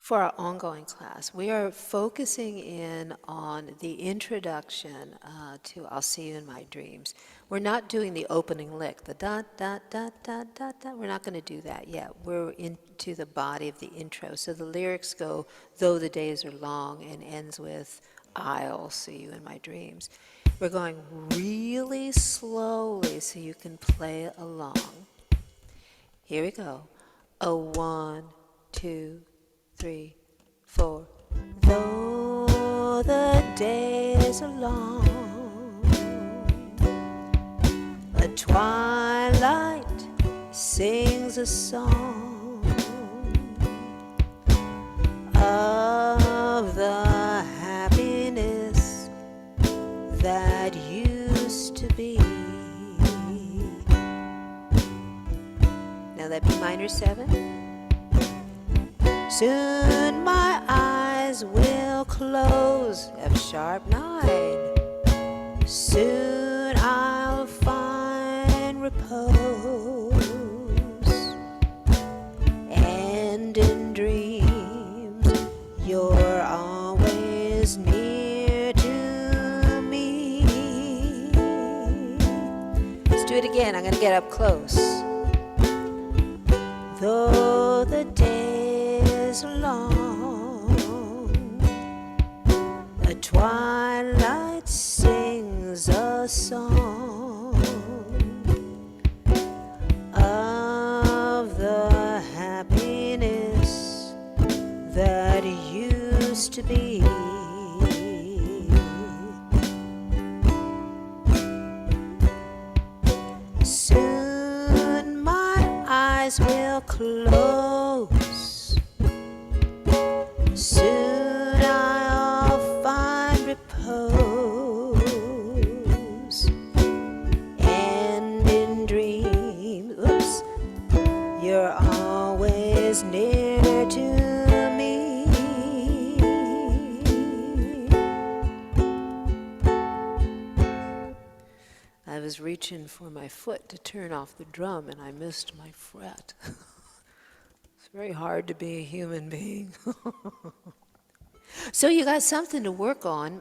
For our ongoing class, we are focusing in on the introduction to I'll See You in My Dreams. We're not doing the opening lick, the da da da da da da. We're not going to do that yet. We're into the body of the intro. So the lyrics go, though the days are long, and ends with I'll see you in my dreams. We're going really slowly so you can play along. Here we go. A 1, 2, 3, 4. Though the days are long, a twilight sings a song of the happiness that used to be. Now that B minor 7. Soon my eyes will close, F sharp 9. Soon I'll find repose, and in dreams you're always near to me. Let's do it again. I'm going to get up close. Though the days are long, a twilight sings a song of the happiness that used to be. Soon my eyes will close. Soon I'll find repose, and in dreams, you're always near to me. I was reaching for my foot to turn off the drum and I missed my fret. It's very hard to be a human being. So you got something to work on.